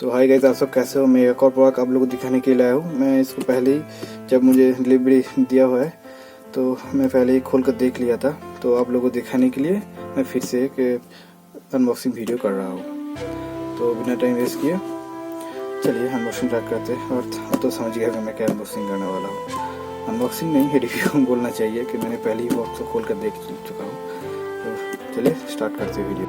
तो hi guys, आप सब कैसे हो। मैं एक और प्रोडक्ट आप लोगों को दिखाने के लिए आया हूँ। मैं इसको पहले ही जब मुझे डिलीवरी दिया हुआ है तो मैं पहले ही खोल कर देख लिया था। तो आप लोगों को दिखाने के लिए मैं फिर से एक अनबॉक्सिंग वीडियो कर रहा हूँ। तो बिना टाइम वेस्ट किए चलिए अनबॉक्सिंग स्टार्ट करते हैं। और अब तो समझ गया कि मैं क्या अनबॉक्सिंग करने वाला हूँ। अनबॉक्सिंग नहीं है, रिव्यू बोलना चाहिए कि मैंने पहले ही बॉक्स को खोल कर देख चुका हूँ। तो चलिए स्टार्ट करते हैं वीडियो।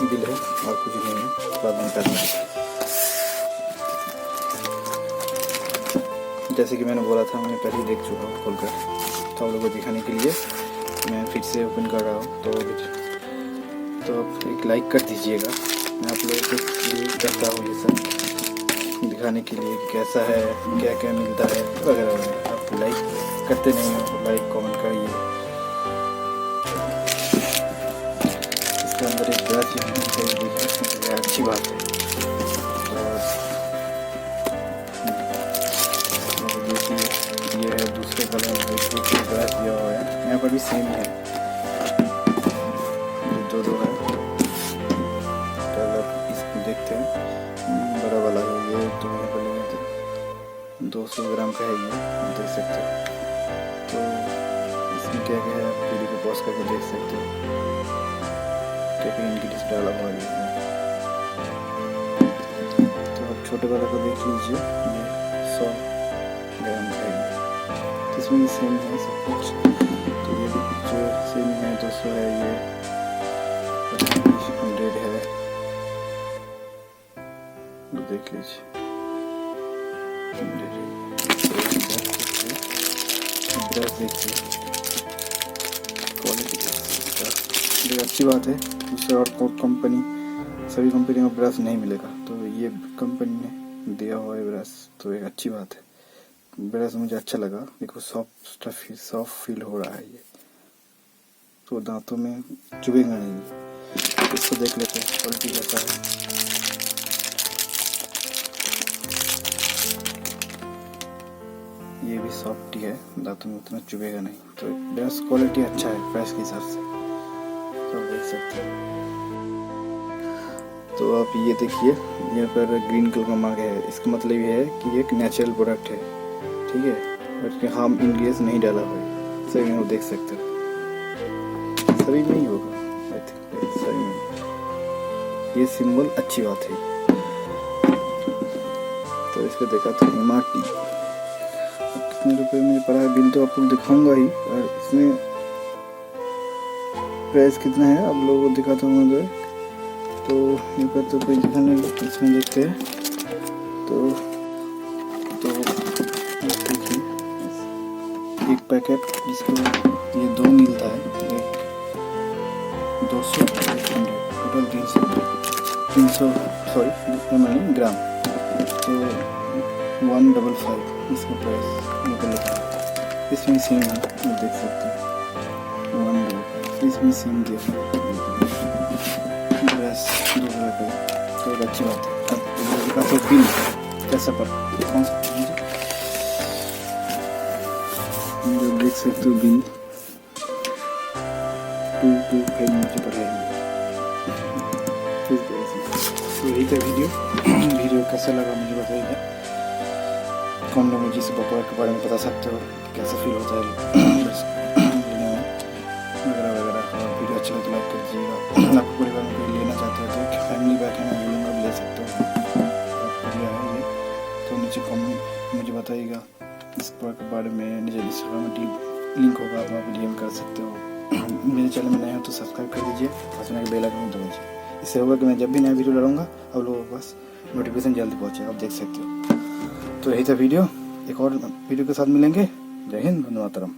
बिल है और कुछ नहीं है, बाद में करना है। जैसे कि मैंने बोला था, मैंने पहले ही देख चुका हूँ खोलकर, तो आप लोगों को दिखाने के लिए मैं फिर से ओपन कर रहा हूँ। तो आप एक लाइक कर दीजिएगा। मैं आप लोगों के लिए करता हूँ ये सब दिखाने के लिए कि कैसा है, क्या क्या मिलता है वगैरह वगैरह। आप लाइक करते नहीं हो तो लाइक कमेंट करिए। इसके अंदर एक ब्रश देखिए, अच्छी बात है। और ये है दूसरे कलर में ब्रश दिया हुआ है, यहाँ पर भी सेम है। दो है, इसको देखते हैं। बड़ा वाला है ये, तो यहाँ पर लिए थे 200 ग्राम का है ये, आप देख सकते हो। तो इसमें क्या क्या है, आप वीडियो को पॉज करके देख सकते हो क्या इंग्रीडिएंट्स डाला हुआ है इसमें। तो आप छोटे वाला को देख लीजिए, ये 100 ग्राम का है। तो इसमें भी सेम है सब कुछ। तो ये जो सेम है 200 है, ये 100 है, तो देख लीजिए। ब्रश देखिए, क्वालिटी ये अच्छी बात है। दूसरा और कंपनी, सभी कंपनी में ब्रश नहीं मिलेगा, तो ये कंपनी ने दिया हुआ है ब्रश, तो एक अच्छी बात है। ब्रश मुझे अच्छा लगा, देखो सॉफ्ट फील हो रहा है ये, तो दांतों में चुभेगा नहीं। इसको देख लेते हैं क्वालिटी कैसा है। ये भी सॉफ्ट ही है, दांतों में उतना चुभेगा नहीं। तो ब्रश क्वालिटी अच्छा है प्राइस के हिसाब से, तो देख सकते हैं। तो आप ये देखिए, यहाँ पर ग्रीन कलर का मार्क है, इसका मतलब ये है कि ये एक नेचुरल प्रोडक्ट है, ठीक है। और इसमें हार्म इंग्रेडिएंट्स नहीं डाला हुआ है, सही में आप देख सकते हो। सभी में ही होगा, सही में ये सिंबल अच्छी बात है। तो इसको देखा तो MRP कितने रुपए में पड़ा है, बिल तो आपको दिखाऊंगा ही। और इसमें प्राइस कितना है आप लोगों को दिखाता हूँ मैं। तो यहाँ पर तो कोई दिखा नहीं, इसमें देखते हैं। तो देखिए, एक पैकेट जिसको ये 2 मिलता है, एक 200 टोटल 300 ग्राम। तो 155 इसका प्राइस ऊपर लिखा है। इसमें सेम है, देख सकते हैं 155, इसमें सेम दिया ब्रश 2 रुपये। तो एक अच्छी बात है। अब तो बिल कैसा पर कौन सा जो देख सकते हो, बिल 225 मुझे पर है। तो यही था वीडियो कैसा लगा मुझे बताइए। कौन लोग मुझे इस प्रोडक्ट के बारे में बता सकते हो, कैसा फील होता है लेने में वगैरह वगैरह। और वीडियो अच्छा लगे तो लाइक कर दीजिएगा। आपको परिवार में कोई लेना चाहते हो तो फैमिली बैग है, मैं बोलूँगा भी ले सकते हो। बढ़िया है ये, तो नीचे कमेंट मुझे बताइएगा इस प्रोडक्ट के बारे में। नीचे इंस्टाग्राम में लिंक होगा, आप वहाँ पर DM कर सकते हो। मेरे चैनल में नए हो तो सब्सक्राइब कर दीजिए, पास में बेल आइकन दबाइए। इससे होगा कि मैं जब भी नया वीडियो डालूंगा आप लोगों के पास नोटिफिकेशन जल्दी पहुँचेगा, आप देख सकते हो। तो यही था वीडियो, एक और वीडियो के साथ मिलेंगे। जय हिंद, वंदे मातरम।